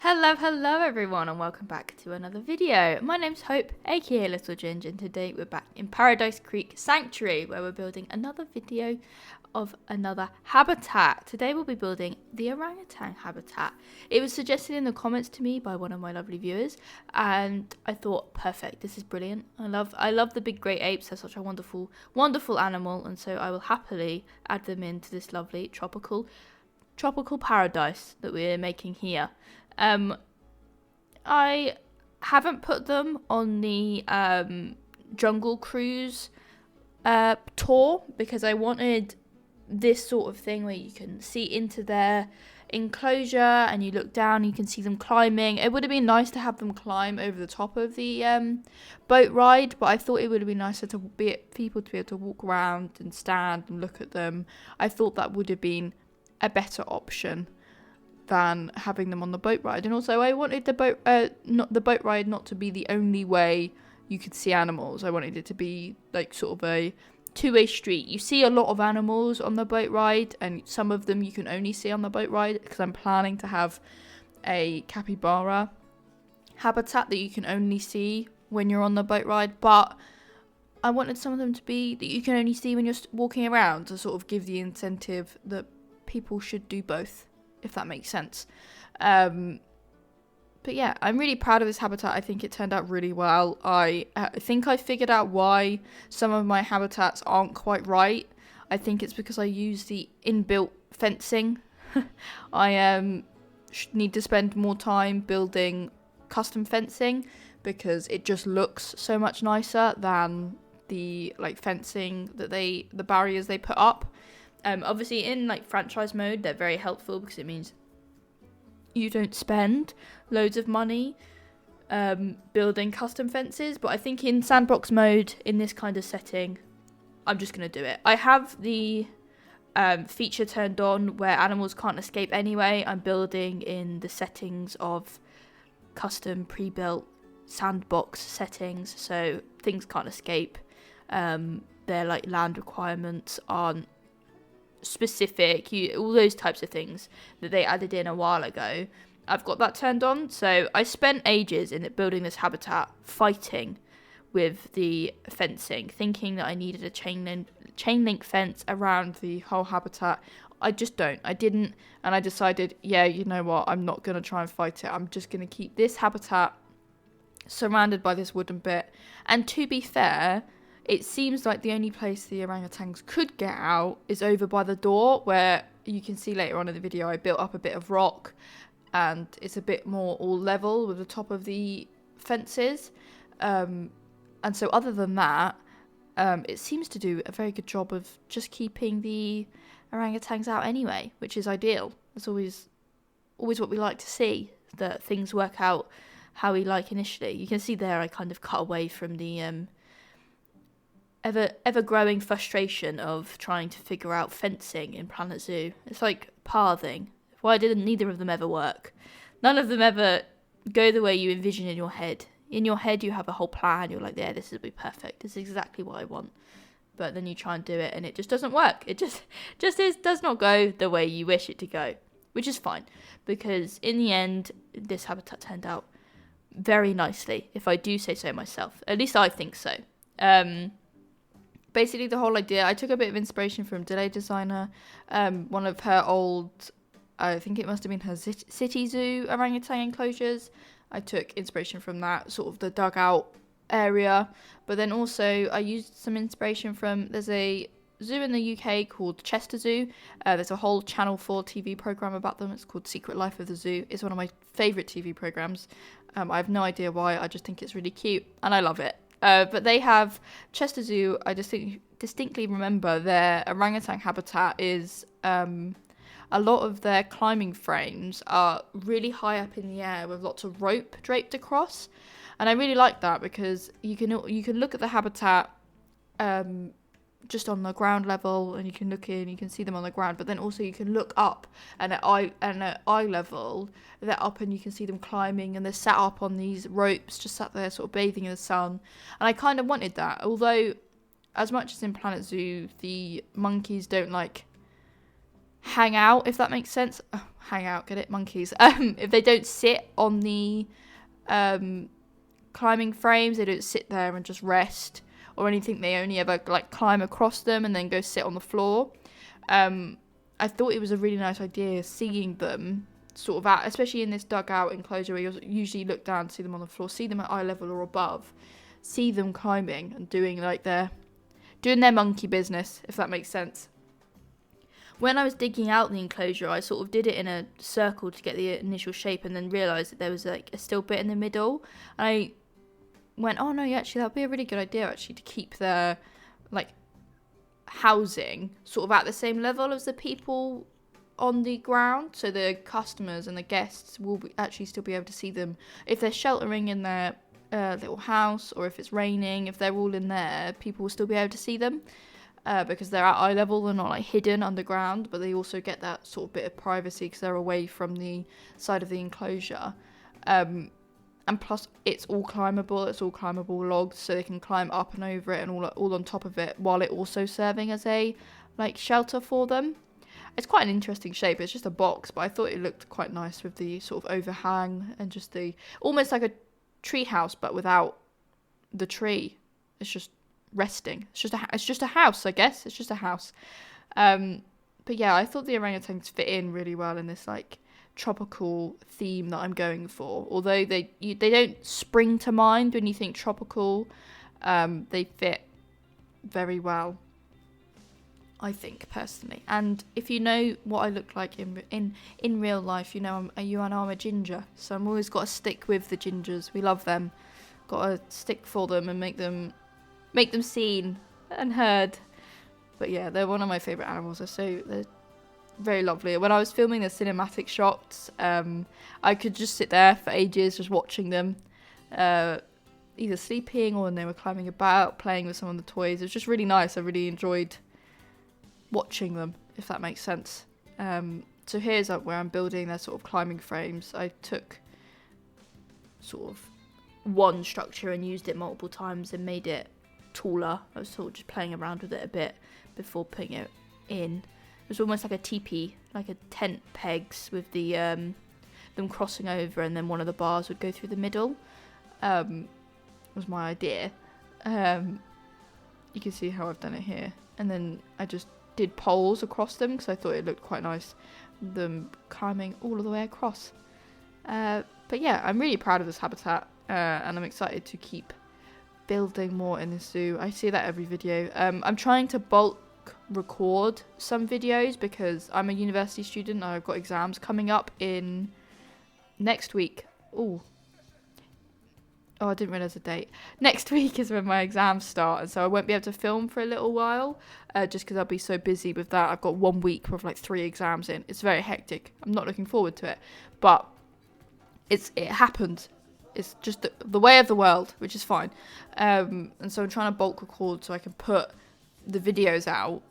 Hello everyone, and welcome back to another video. My name's Hope, aka Little Ginger, and today we're back in Paradise Creek Sanctuary, where we're building another video of another habitat. Today we'll be building the orangutan habitat. It was suggested in the comments to me by one of my lovely viewers, and I thought, perfect, this is brilliant. I love the big great apes. They're such a wonderful animal, and so I will happily add them into this lovely tropical paradise that we're making here. I haven't put them on the jungle cruise tour because I wanted this sort of thing where you can see into their enclosure and you look down, you can see them climbing. It would have been nice to have them climb over the top of the boat ride, but I thought it would have been nicer to people to be able to walk around and stand and look at them. I thought that would have been a better option than having them on the boat ride. And also I wanted the boat ride not to be the only way you could see animals. I wanted it to be like sort of a two-way street. You see a lot of animals on the boat ride, and some of them you can only see on the boat ride, because I'm planning to have a capybara habitat that you can only see when you're on the boat ride, but I wanted some of them to be that you can only see when you're walking around, to sort of give the incentive that people should do both, if that makes sense. But yeah, I'm really proud of this habitat. I think it turned out really well. I think I figured out why some of my habitats aren't quite right. I think it's because I use the inbuilt fencing. I need to spend more time building custom fencing because it just looks so much nicer than the fencing that the barriers they put up. Obviously in franchise mode, they're very helpful because it means you don't spend loads of money building custom fences. But I think in sandbox mode, in this kind of setting, I'm just going to do it. I have the feature turned on where animals can't escape anyway. I'm building in the settings of custom pre-built sandbox settings, so things can't escape. Their land requirements aren't specific, all those types of things that they added in a while ago. I've got that turned on. So I spent ages in building this habitat, fighting with the fencing, thinking that I needed a chain link fence around the whole habitat. I didn't, and I decided, yeah, you know what, I'm not going to try and fight it. I'm just going to keep this habitat surrounded by this wooden bit. And to be fair, it seems like the only place the orangutans could get out is over by the door, where you can see later on in the video I built up a bit of rock and it's a bit more all level with the top of the fences. And so other than that, it seems to do a very good job of just keeping the orangutans out anyway, which is ideal. It's always what we like to see, that things work out how we like initially. You can see there I kind of cut away from the ever-growing frustration of trying to figure out fencing in Planet Zoo. It's like pathing. Why didn't neither of them ever work? None of them ever go the way you envision in your head. In your head, you have a whole plan. You're like, yeah, this will be perfect. This is exactly what I want. But then you try and do it, and it just doesn't work. It just does not go the way you wish it to go, which is fine, because in the end, this habitat turned out very nicely, if I do say so myself. At least I think so. Basically, the whole idea, I took a bit of inspiration from Delay Designer, one of her old, I think it must have been her city zoo orangutan enclosures. I took inspiration from that, sort of the dugout area. But then also I used some inspiration from, there's a zoo in the UK called Chester Zoo. There's a whole Channel 4 TV programme about them. It's called Secret Life of the Zoo. It's one of my favourite TV programmes. I have no idea why, I just think it's really cute and I love it. But they have Chester Zoo. I distinctly remember their orangutan habitat is a lot of their climbing frames are really high up in the air with lots of rope draped across, and I really like that because you can look at the habitat just on the ground level, and you can look in, you can see them on the ground, but then also you can look up, and at eye level they're up and you can see them climbing, and they're sat up on these ropes, just sat there sort of bathing in the sun. And I kind of wanted that, although as much as in Planet Zoo the monkeys don't hang out, if that makes sense. Oh, hang out, get it? Monkeys. If they don't sit on the climbing frames, they don't sit there and just rest or anything. They only ever like climb across them and then go sit on the floor. I thought it was a really nice idea seeing them sort of out, especially in this dugout enclosure where you usually look down, see them on the floor, see them at eye level or above, see them climbing and doing their monkey business, if that makes sense. When I was digging out the enclosure, I sort of did it in a circle to get the initial shape and then realised that there was like a still bit in the middle. And I went, oh no, yeah, actually that would be a really good idea actually to keep their like housing sort of at the same level as the people on the ground, so the customers and the guests will actually still be able to see them if they're sheltering in their little house, or if it's raining, if they're all in there, people will still be able to see them because they're at eye level. They're not like hidden underground, but they also get that sort of bit of privacy because they're away from the side of the enclosure. And plus it's all climbable logs, so they can climb up and over it and all on top of it, while it also serving as a like shelter for them. It's quite an interesting shape. It's just a box, but I thought it looked quite nice with the sort of overhang and just the almost like a tree house, but without the tree. It's just resting. It's just a house, I guess. It's just a house. But yeah, I thought the orangutans fit in really well in this like tropical theme that I'm going for. Although they don't spring to mind when you think tropical, they fit very well, I think, personally. And if you know what I look like in real life, you know I'm a ginger, so I'm always got to stick with the gingers. We love them, got to stick for them and make them seen and heard. But yeah, they're one of my favourite animals. They're very lovely. When I was filming the cinematic shots, I could just sit there for ages just watching them, either sleeping or when they were climbing about, playing with some of the toys. It was just really nice. I really enjoyed watching them, if that makes sense. So here's up where I'm building their sort of climbing frames. I took sort of one structure and used it multiple times and made it taller. I was sort of just playing around with it a bit before putting it in. It was almost like a teepee, like a tent pegs with the them crossing over, and then one of the bars would go through the middle. Was my idea. You can see how I've done it here, and then I just did poles across them because I thought it looked quite nice, them climbing all the way across. But yeah, I'm really proud of this habitat, and I'm excited to keep building more in the zoo. I see that every video. I'm trying to bulk record some videos because I'm a university student and I've got exams coming up in next week. Oh, I didn't realise the date. Next week is when my exams start, and so I won't be able to film for a little while, just because I'll be so busy with that. I've got 1 week with like 3 exams in. It's very hectic. I'm not looking forward to it, but it happened. It's just the way of the world, which is fine. And so I'm trying to bulk record so I can put the videos out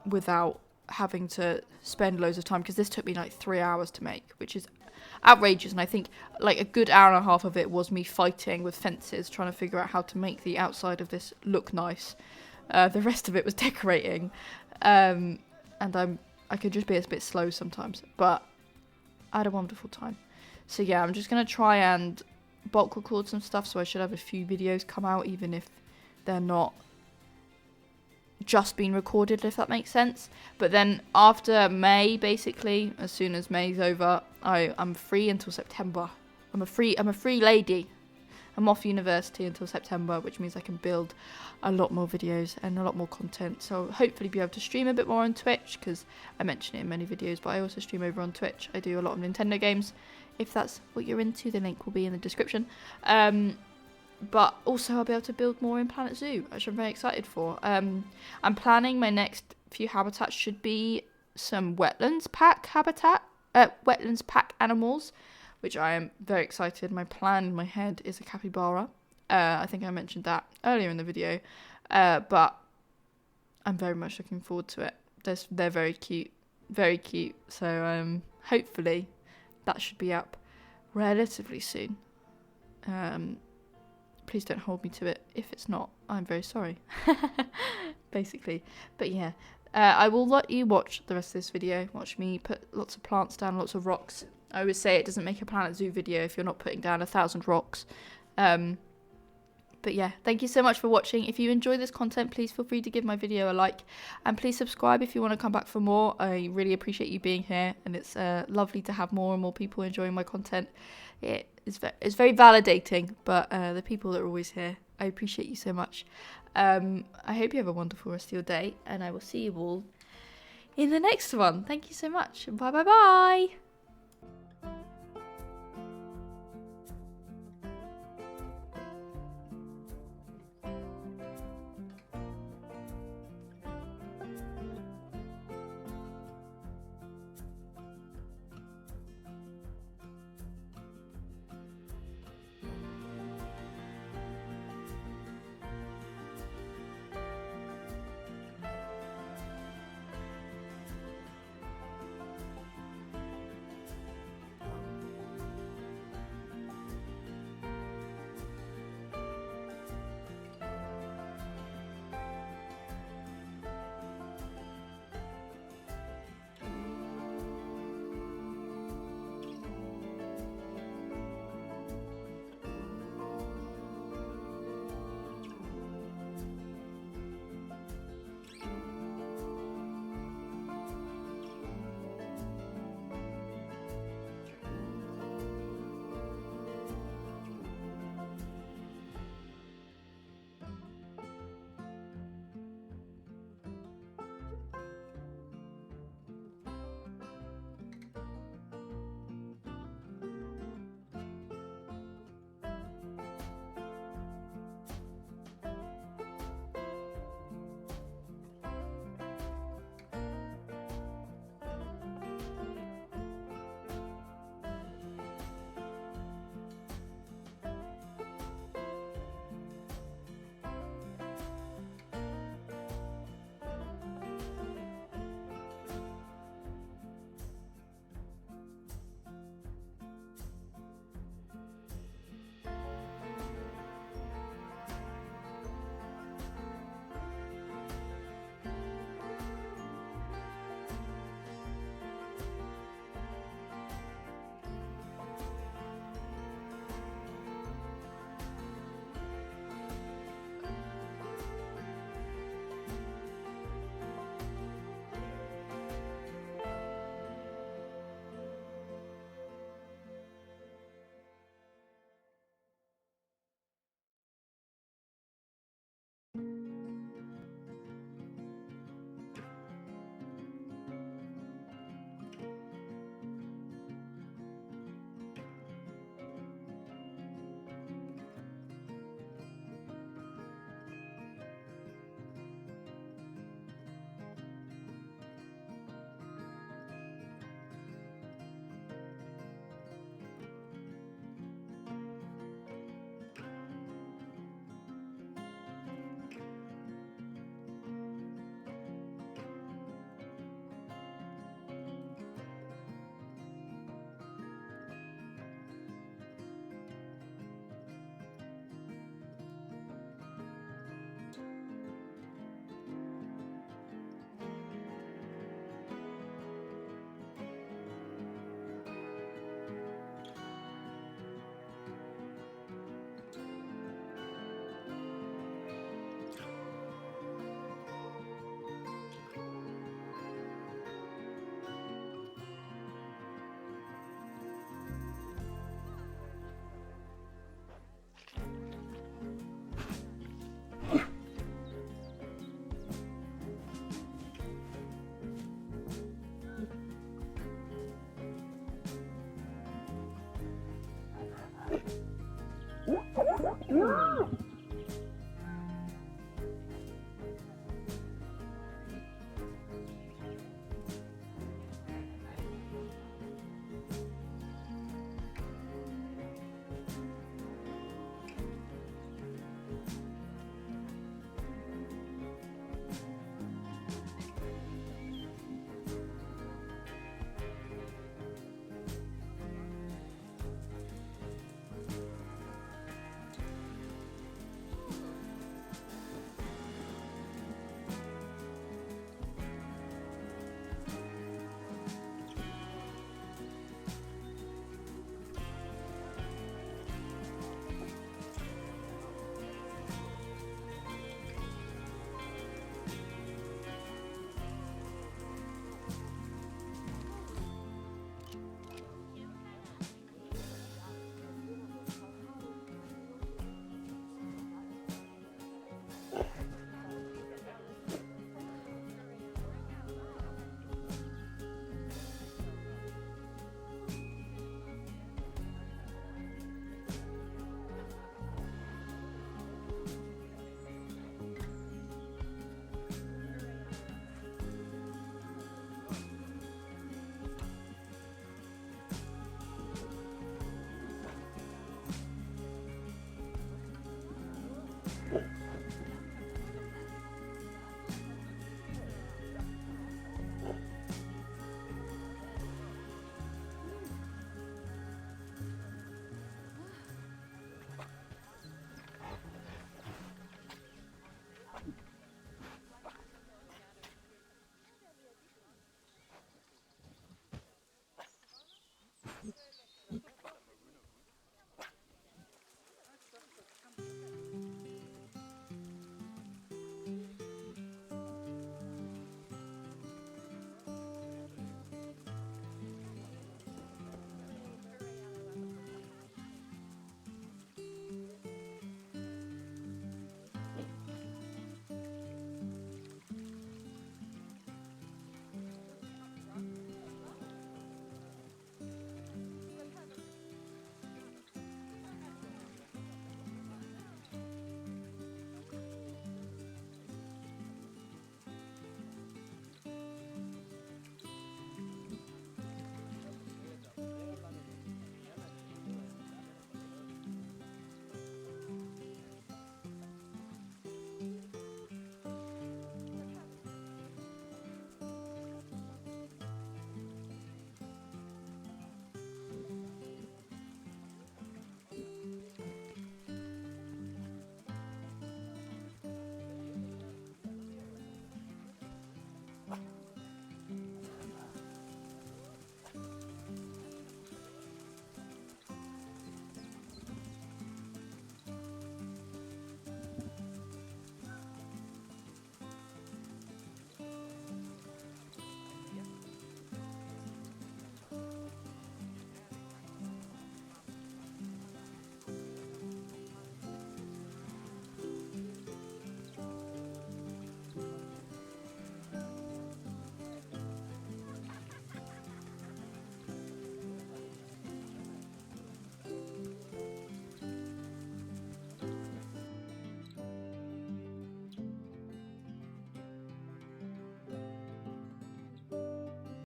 without having to spend loads of time, because this took me like 3 hours to make, which is outrageous. And I think like a good hour and a half of it was me fighting with fences, trying to figure out how to make the outside of this look nice. The rest of it was decorating, and I could just be a bit slow sometimes, but I had a wonderful time. So yeah, I'm just gonna try and bulk record some stuff, so I should have a few videos come out, even if they're not just been recorded, if that makes sense. But then after May, basically, as soon as May's over, I'm free until September. I'm a free lady. I'm off university until September, which means I can build a lot more videos and a lot more content. So I'll hopefully be able to stream a bit more on Twitch, because I mention it in many videos, but I also stream over on Twitch. I do a lot of Nintendo games. If that's what you're into, the link will be in the description. But also I'll be able to build more in Planet Zoo, which I'm very excited for. I'm planning my next few habitats should be some wetlands pack animals, which I am very excited. My plan in my head is a capybara. I think I mentioned that earlier in the video, but I'm very much looking forward to it. They're very cute, very cute. So hopefully that should be up relatively soon. Please don't hold me to it. If it's not, I'm very sorry. Basically. But yeah, I will let you watch the rest of this video. Watch me put lots of plants down, lots of rocks. I always say it doesn't make a Planet Zoo video if you're not putting down 1,000 rocks. But yeah, thank you so much for watching. If you enjoy this content, please feel free to give my video a like. And please subscribe if you want to come back for more. I really appreciate you being here. And it's lovely to have more and more people enjoying my content. It's very validating. But the people that are always here, I appreciate you so much. I hope you have a wonderful rest of your day. And I will see you all in the next one. Thank you so much. Bye bye bye. Wow.